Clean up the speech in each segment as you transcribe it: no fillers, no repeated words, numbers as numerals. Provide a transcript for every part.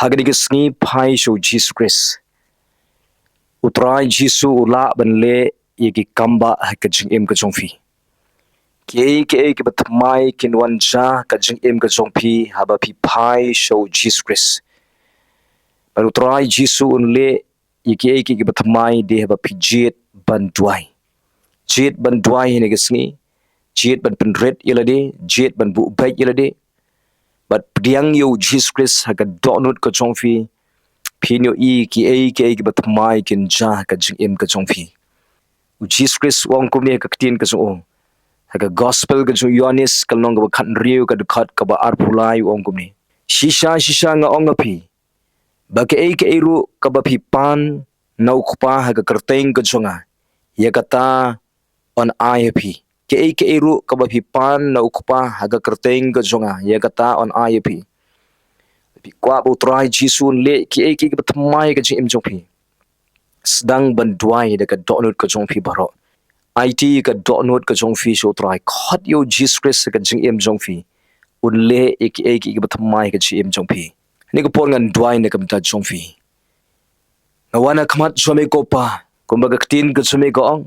hagani ke sngi phai show Jesus Christ utrai Jisu ula banle yegi kamba hakajing em ka jongfi ke batmai kinwan ja kajing em ka jongfi haba pi phai show Jesus Christ baru utrai Jisu unle yegi ke batmai de haba pi jet banduai hene ke sngi jet ban penret yelade jet ban bu bai yelade but diang yo Jesus Christ haga donut ka jongfi Pino ki batmai kin ja ka jing em ka jongfi Jesus Christ wong kumne ka tin ka so haga gospel ka jo Yohanes kal nong ka khan riu ka dukhat ka ba arpulai wong kumne shisha nga ong api ba ke ru ka ba pi pan nau khpa haga kerteng ka jonga ya kata on IAP ke ru ka ba pi pan nau khpa haga kerteng ka jonga ya kata on IAP kwa utrai Jisun le ki batmai ka jim jongpi sedang banduai dekat donut ka jongpi baro IT ka donut ka jongfi so trai khot yo Jesus Christ ka jim jongfi unle ki batmai ka jim jongpi ni ko pon ngan duai ne ka mta jongfi ngawana khmat jome ko pa kumbaga tin ka jome ko ong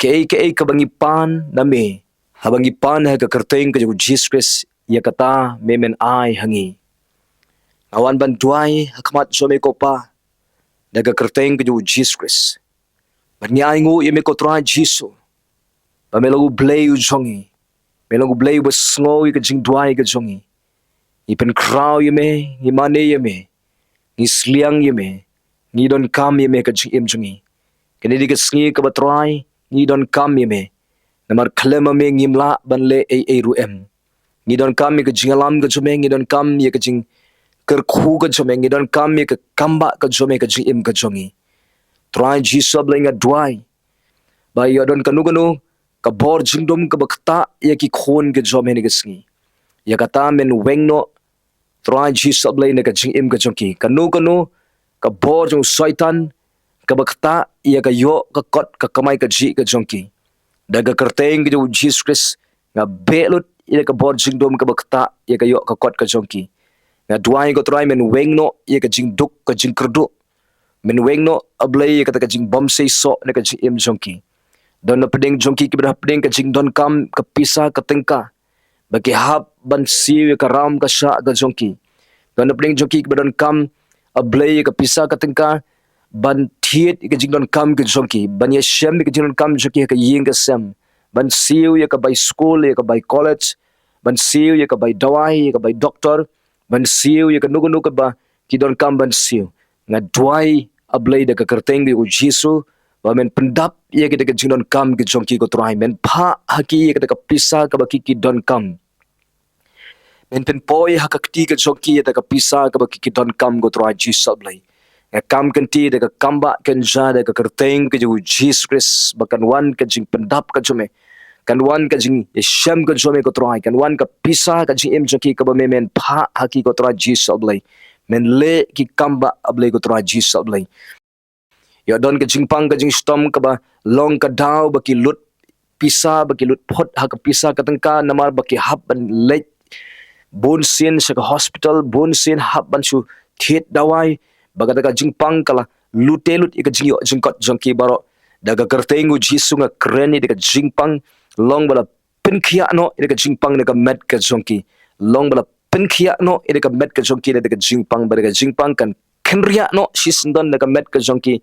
ke ka bangi pan name habangi pan ha ka kerteng ka Jesus Christ ya kata memen ai hangi awan bantuai hakmat so me ko pa daga kerteng ke Jesus Christ banyai ngu ye me ko try Jesus ba me lagu blay u jongi me lagu blay bas ngo ke jing duai ke jongi i pen kraw ye me i mane ye me ni sliang ye me ni don kam ye me ke jing em jongi kene di ke sngi ke batrai ni don kam ye me namar khlema me ngimla banle ru em ni don kam ye ke jingalam ke jome ni don kam ye ke jing kerkhu ka jome ngi don kam ye ka kamba ka jome ka jim ka jongi try Jesus blinga duai ba yo don kanu ka bor jingdom ka bakta ye ki khon ke jome ni gisngi ya kata men wengno try Jesus blinga ka jim ka jongi kanu ka bor jong shaitan ka bakta ye ka yo ka kot ka kamai ka ji ka jongi daga kerteng ke Jesus Christ nga belut ye ka bor jingdom ka bakta ye ka yo ka kot ka jongi na duai ko try men wengno ye ka jing duk ka jing kerdu men wengno ablay ye ka jing bom sei so ne ka jing jonki don na pedeng jonki ki bra pedeng ka jing don kam ka pisa ka tengka bagi hab ban siu ka ram ka sha ka jonki don na pedeng jonki ki don kam ablay ye ka pisa ka tengka ban thiet ka jing don kam ka jonki ban ye shem ka jing don kam jonki ka ying ka sem ban siu ye ka by school ye ka by college ban siu ye ka by dawai ye ka by doctor ban siu ye ka nugu ba ki don kam ban siu nga duai ablay da ka kerteng bi Jisu ba men pendap ye ka ka jing don kam ki jongki ko trai men pha haki ye ka pisa ka ba ki don kam men pen poi hakakti ka jongki ye ka pisa ka ba ki don kam ko trai Jisu ablay nga kam kan ti da ka kamba kan ja da ka kerteng ki Jesus Christ bakan wan ka jing pendap ka jome kan wan ka jing shem ka jome ko try kan wan ka pisa ka jing em jaki ka ba men pha haki ko try Jesus ablay men le ki kamba ablay ko try Jesus ablay yo don ka jing pang ka jing stom ka ba long ka daw ba ki lut pisa ba ki lut phot ha ka pisa ka tangka namar ba ki hab ban le bon sin sa ka hospital bon sin hab ban su thiet dawai ba ka jing pang kala lutelut ka jing yo jing kot jongki baro daga kertengu Jisu nga kreni daga jing pang long bala pinkhia no ida ka jingpang ne ka met ka jongki long bala pinkhia no ida ka met ka jongki ne ka jingpang ba ka jingpang kan khenria no shisndon ne ka met ka jongki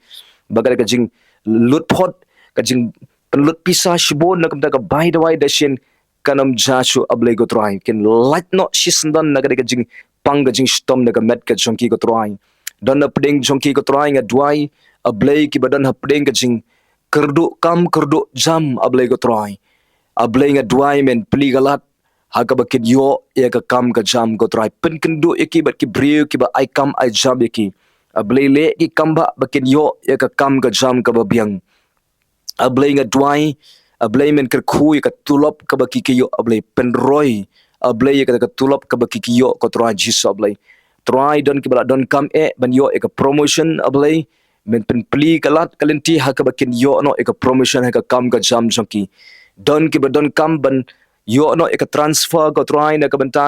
ba ka jing lutphot ka jing lut pisa shibon na ka bai dawai da shin kanam jashu ablay go try kin light no shisndon na ka jing pang ka jing stom ne ka met ka jongki go try don na pding jongki go try nga duai ablay ki badan ha pding ka jing kerdu jam ablay go try ablay nga duai men pli galat haga bakit yo ya ka kam ka jam go try pen kendu eki bat ki brio ki ba ai kam ai jam eki ablay le ki kamba bakit yo ya ka kam ka jam ka ba biang ablay nga duai ablay men ker khu ka tulop ka ba ki yo ablay pen roy ablay ka tulop ka ba ki yo ko try Jesus ablay try don ki bala don kam ban yo ka promotion ablay men pen pli galat kalenti ha ka bakin yo no ka promotion ha ka kam ka jam jongki don ki ba don kam ban yo no ka transfer ko try na ka banta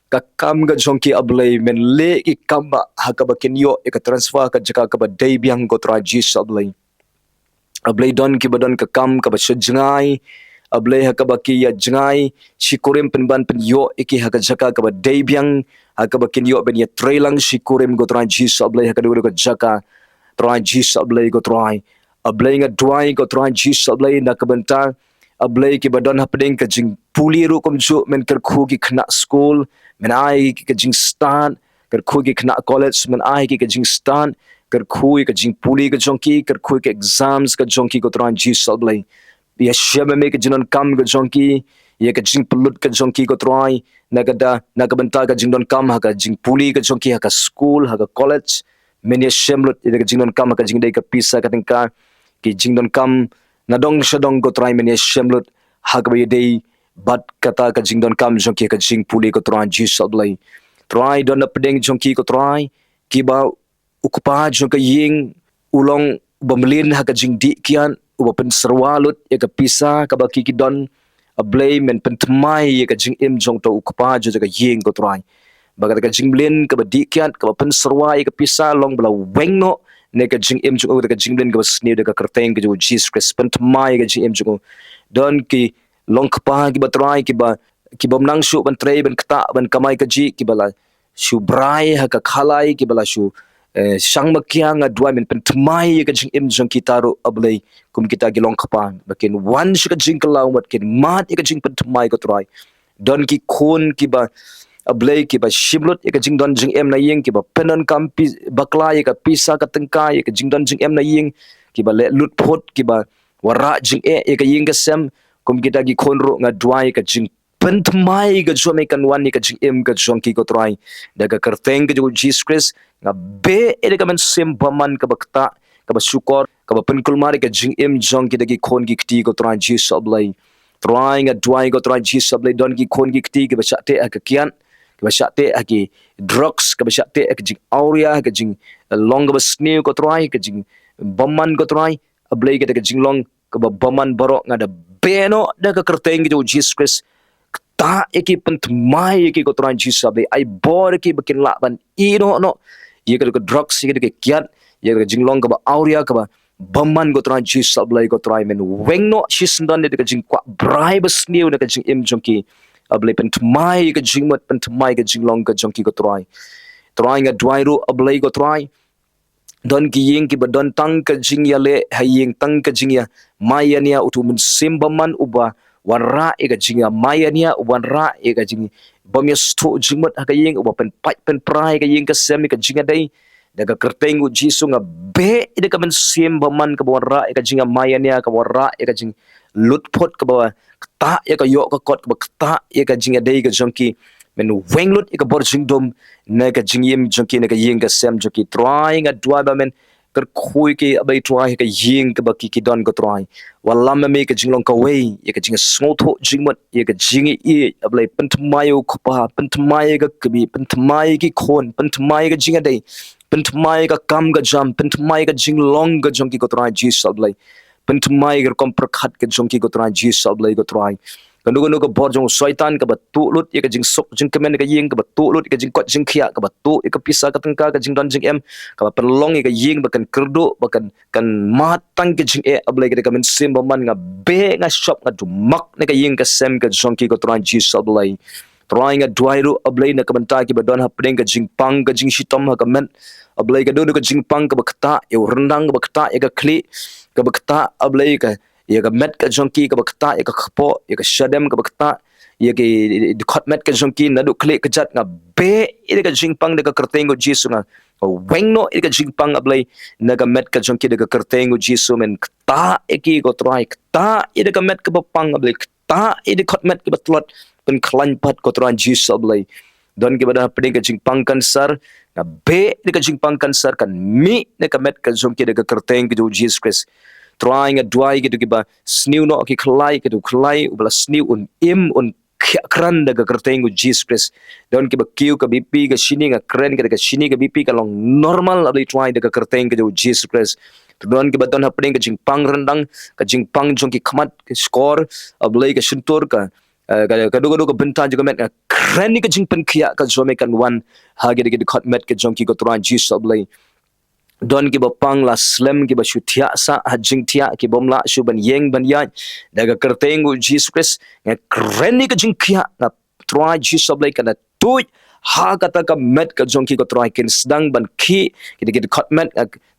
ka kam ga jongki ablay men le ki kamba hakaba kenyo e ka transfer ka jaka ka ba dai biang ko tra Jesus ablay don ki badon ka kam ka ba shajngai ablay hakaba ki ya jngai shikurim penban pen yo iki haka jaka ka ba dai biang hakaba kenyo ben ya trailang shikurim go tra Jesus ablay hakadu ka jaka tra Jesus ablay go try ablay nga duai go tra Jesus ablay na kabanta ablay ki badon hapding ka jing puli ru kom ju men ker khu ki khna school men ai ki ka jing stan ker khu ki khna college men ai ki ka jing stan ker khu ka jing puli ka jongki ker khu ki exams ka jongki ko tran ji sablay ya sheme me ka jinon kam ka jongki ye ka jing pulut ka jongki ko trai nagada nagabanta ka jing don kam ha ka jing puli ka jongki ha ka school ha ka college men ye shemlut ye ka jing don kam ha ka jing dai ka pisa ka tingka ki jing don kam nadong shadong ko try meni shemlut hagbe dei bat kata ka jingdon kam jongki ka jing puli ko try ji sablay try don apdeng jongki ko try ki ba ukupa jong ka ying ulong bamlin ha ka jing di kian uba pen serwalut ya ka pisa ka ba ki don ablay men pen tmai ya ka jing im jong to ukupa jo ka ying ko try baga ka jing blin ka ba di kian ka ba pen serwa ya ka pisa long bla wengno ne ka jing im jong ka jing blin ka sni ka kerteng ka jo Jesus Christ pen tmai ka jing im jong don ki long kpa ki batrai ki bam nang shu ban trei ban kta ban kamai ka ji ki bala shu brai ha ka khalai ki bala shu sang makyang adwa men pen tmai ka jing im jong ki taru ablay kum kita ki long kpa bakin wan shi ka jing kalaw mat kin mat ka jing pen tmai ka trai don ki khon ki ba ablay ki ba shimlut ka jing don jing em na yeng ki ba penon kam pi bakla ka pisa ka tengka ka jing don jing em na yeng ki ba le lut phot ki ba wara jing ka yeng ka sem kum kita gi khonro nga duai ka jing pentmai ka jome kan wan ni ka jing em ka jong ki ko trai daga kerteng ka Jesus Christ nga be ka men sem baman ka bakta ka ba syukor ka ba penkul mari ka jing em jong ki dagi khon gi kti ko trai Jesus ablay trying a duai ko trai Jesus ablay don gi khon gi kti ka ba chate ka kian ka ba chate ki drugs ka ba chate ka jing auria ka jing long ka ba snew ko trai ka jing baman ko trai ablay ka daga jing long ka ba baman barok nga da beno daga kerteng ki Jesus Christ ta eki pentmai eki ko tran Jesus ablay ai bor ki bakin laban ino no ye ka drugs ye ka kiat ye ka jinglong ka ba auria ka ba baman ko tran Jesus ablay ko try men wengno shisndan de ka jing kwa bribe snew na ka jing im jonki ablay pentmai ka jingmat pentmai ka jinglong ka jonki ko trying a dwairu ablay ko try don ki yeng ki badon tang ka jing ya le hayeng tang ka jing ya maya nia utu mun simbaman uba warra e ka jing ya maya nia warra e ka jing bamya sto jingmat ha ka yeng uba pen pai pen prai ka yeng ka sem ka jing dai daga kerteng u jisu nga be e ka men simbaman ka warra e ka jing ya maya nia ka warra e ka jing lutpot ka ba ta e ka yo ka kot ka ta e ka jing dai ka jongki men wenglut e ka bor jingdom na ka jingyem jonki na ka yeng ka sem jonki trying a dwa ba men ker khui ki abai try ka yeng ka baki ki don ka try walam me ka jinglong ka wei ye ka jing small tho jingmat ye ka jingi e ablai pentmayo khopa pentmai ka kbi pentmai ki khon pentmai ka jinga dai pentmai ka kam ka jam pentmai ka jinglong ka jonki ka try Jesus ablai pentmai ka kom prakhat ka jonki ka try Jesus ablai ka try kanu ka bor jong shaitan ka batu lut ye ka jing sok jing kemen ka yeng ka batu lut ka jing kot jing khia ka batu ye ka pisa ka tengka ka jing don jing em ka penlong ye ka yeng bakan kerdo bakan kan matang ka jing ablay ka men sim man nga be nga shop nga dumak ne ka yeng ka sem ka jong ki ka tran Jesus ablay trying a dwairu ablay na ka banta ki badon hapdeng ka jing pang ka jing shitom ka men ablay ka do ka jing pang ka bakta ye rendang ka bakta ye ka kli ka bakta ablay ka ye ka met ka jonki ka bakta ye ka khpo ye ka shadem ka bakta ye ki khot met ka jonki na du kle ka jat nga be ide ka jingpang de ka kertengo jisu nga wengno ide ka jingpang ablay na ka met ka jonki de ka kertengo jisu men kta eki ko try kta ide ka met ka bapang ablay kta ide khot met ka batlot pen klan pat ko try jisu ablay don ki bada peding ka jingpang kansar na be ide ka jingpang kansar kan mi ne ka met ka jonki de ka kertengo Jesus Christ trying a dwai gitu kiba snew no ki khlai gitu khlai ubla snew un im un kran daga kerteng Jesus Christ don kiba kiu ka bp ka shini ka kren ka shini ka bp ka long normal abli try daga kerteng ka Jesus Christ don kiba don happening ka jingpang rendang ka jingpang jong ki khamat ka score abli ka shuntur ka ka do ka benta juga met kren ni ka jing pen khia ka zome kan wan ha ge de khot met ke jong ki ko tran Jesus ablay don ki ba pang la slem ki ba shuthia sa hajing thia ki bomla shu ban yeng ban ya daga kertengu Jesus Christ nge kreni ka jing khia na try Jesus ablay kana tu ha kata ka met ka jong ki ko try kin sedang ban ki ki khot met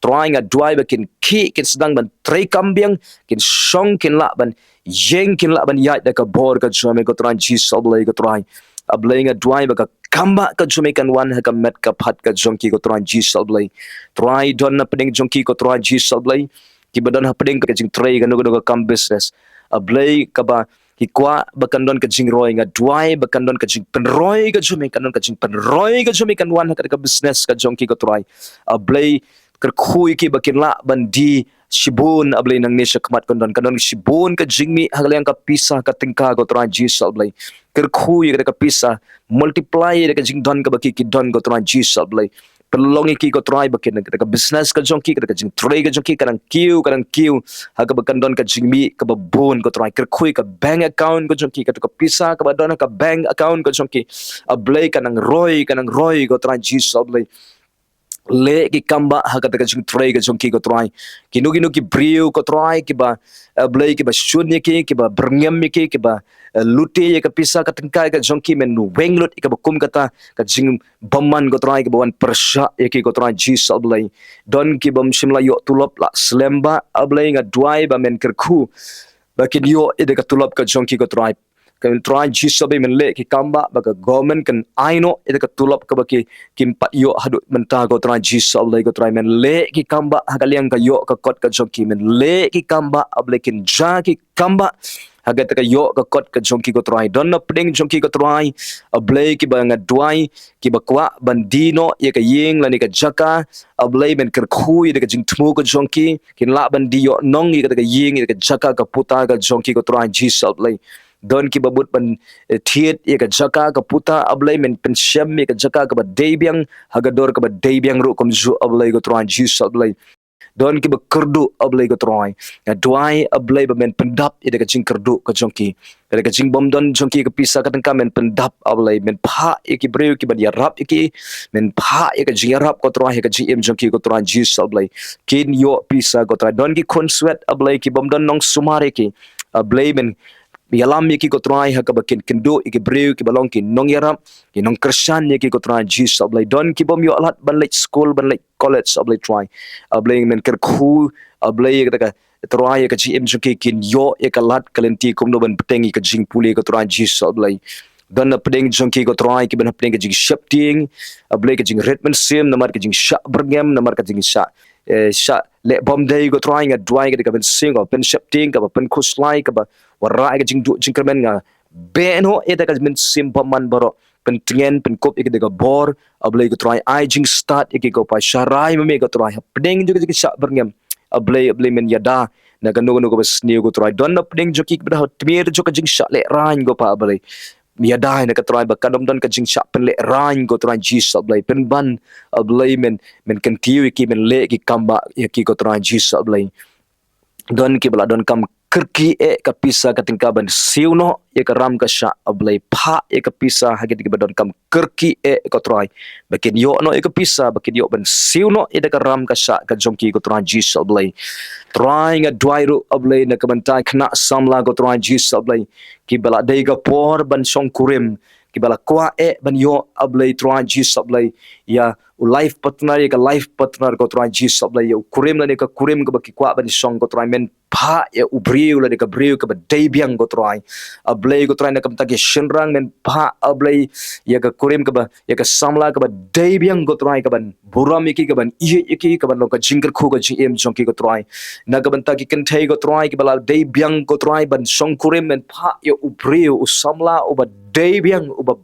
trying a drive kin ki kin sedang ban tre kambiang kin song kin la ban yeng kin la ban ya daga bor ka jome ko try Jesus ablay ko try ablay nga drive ka kamba ka jumekan wan ha ka met ka phat ka jongki ko tran Jesus ablay try don na peding jongki ko tran Jesus ablay ki badon ha peding ka jing tray ka no ka kam business ablay ka ba ki kwa bakan don ka jing roy nga dwai bakan don ka jing penroy ka jumekan don ka jing penroy ka jumekan wan ha ka business ka jongki ko try ablay kerkhui ki bakin la bandi shibun ablay nang nisha kmat kondon kanon shibun ka jingmi haglayang ka pisa ka tingka ko tran Jesus ablay kerkhui ka pisa multiply ka jing don ka baki ki don ko tran Jesus ablay pelongi ki ko try bakin ka business ka jongki ka jing trade ka jongki kanang kiu haga bakan don ka jingmi ka babun ko try kerkhui ka bank account ko jongki ka pisa ka badon ka bank account ko jongki ablay kanang roy ko tran Jesus ablay le ki kamba ha kata ka jing tray ka jongki ko try kinu ki brio ko try ki ba blay ki ba shunye ki ba berngam ki ba lute ye ka pisa ka tengkai ka jongki men nu wenglut ka ba kum kata ka jing baman ko try ki ba wan persha ye ki ko try Jesus ablay don ki bam shimla yo tulop la slemba ablay nga duai ba men kerku bakin yo ide ka tulop ka jongki ko try kan try Jesus ablay men le ki kamba ba ka government kan aino ide ka tulop ka ba ki kimpat yo hadu menta ko try Jesus ablay ko try men le ki kamba hagaliang ka yo ka kot ka jongki men le ki kamba ablay kin ja ki kamba hagat ka yo ka kot ka jongki ko try don na peding jongki ko try ablay ki ba nga duai ki ba kwa bandino ye ka yeng la ni ka jaka ablay men kerkhui de ka jing tmu ko jongki kin la bandi yo nong ye ka yeng ye ka jaka ka puta ka jongki ko try Jesus ablay don ki babut ban thiet ye ka jaka ka puta ablay men pensyam ye ka jaka ka ba debyang hagador ka ba debyang ru kom zu ablay ko try Jesus ablay don ki ba kerdu ablay ko try ya duai ablay ba men pendap ye ka jing kerdu ka jongki ka jing bom don jongki ka pisa ka tengka men pendap ablay men pha ye ki breu ki ba dia rap ki men pha ye ka jing rap ko try ye ka jing jongki ko try Jesus ablay kin yo pisa ko try don ki konsuet ablay ki bom don nong sumare ki ablay men bialam ki ko try ha ka bakin kendo ki breu ki balong ki nong yarap ki nong Christian ki ko try Jesus ablay don ki bom yo alat ban late school ban late college ablay try ablay men kerkhu ablay ka try ka GM jki kin yo ka lat kalenti kum no ban petengi ka jing puli ko try Jesus ablay don na pedeng jongki ko try ki ban pedeng ka jing shifting ablay ka jing redman sim namar ka jing sha bergam namar ka jing sha sha le bom day ko try nga dry ka ban sing ko pen shifting ka pen kuslai ka ba wara ka jing du jing kermen nga ben ho eta ka men sim paman baro pentingen penkop ik de bor ablay ko try I jing start ik ko pa sharai me ko try pedeng juga jing sha bergam ablay men yada na kanu ko bas niu ko try don na pedeng joki ka tmir jo ka jing sha le rain ko pa ablay miadai na ka try ba kanom don ka jing sha pen le rain ko try Jesus ablay pen ban ablay men kentiu ki men le ki kamba ki ko try Jesus ablay don ki bala don kam kerki ka pisa ka tingka ban siu no ye ka ram ka sha ablay pha ye ka pisa hagi ki badon kam kerki ko try bakin yo no ye ka pisa bakin yo ban siu no ye ka ram ka sha ka jongki ko try Jesus ablay trying a dwairu ablay na kamantai khna samla ko try Jesus ablay ki bala dei ka por ban song kurim ki bala kwa ban yo ablay try Jesus ablay ya life partner ka life partner ko try Jesus ablay yo kurim la ne ka kurim ka baki kwa ban song ko try men pha ya ubriu la de ka briu ka ba debyang ko try ablay ko try na kam tagi shinrang men pha ablay ya ka kurim ka ba ya ka samla ka ba debyang ko try ka ban buram ki ka ban ye ki ka ban lo ka jingker khu ka gm jong ki ko try na ka ban tagi kan thai ko try ki bala debyang ko try ban song kurim men pha ya ubriu usamla uba debyang uba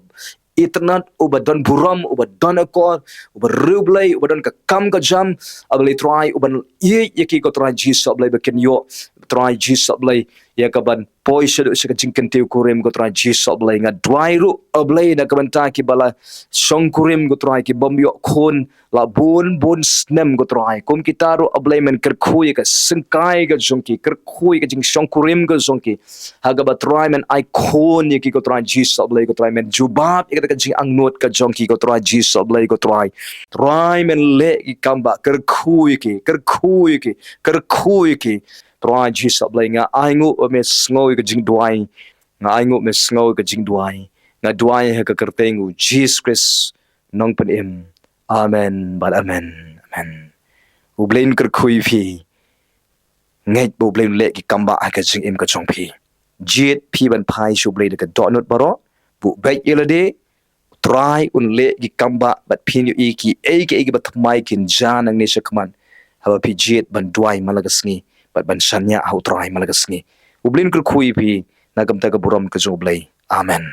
itnat uba don buram uba don akor uba rublay uba don ka kam ka jam ablay try uban ye ki ko try Jesus ablay bakin yo try Jesus ablay ya kaban poisha do sika jingkan tiu kurim ko trai Jesus ablay nga dwairu ablay na kaban ta ki bala song kurim ko trai ki bomyo khon la bon snem ko trai kom kitaro ablay men kerkhui ka sengkai ka jongki kerkhui ka jing song kurim ka jongki haga ba trai men icon ki ko trai Jesus ablay ko trai men jubab ka jing angnot ka jongki ko trai Jesus ablay ko trai men le ki kamba kerkhui ki Try Jesus ablay nga aingo me sngoy ka jing duai nga aingo me sngoy ka jing duai nga duai ha ka kertengu Jesus Christ nong panim amen but amen ublain ker khui phi ngai bo blain le ki kamba ha ka jing im ka chong phi jet phi ban phai shu blai ka donut baro bu bai elade try un le ki kamba but phin yu ki bat mai kin jan ang ne shakman haba phi jet ban duai malagasngi but ban shanya how try malagasngi ublin kul khui phi nagam ta ka buram ka joblay amen.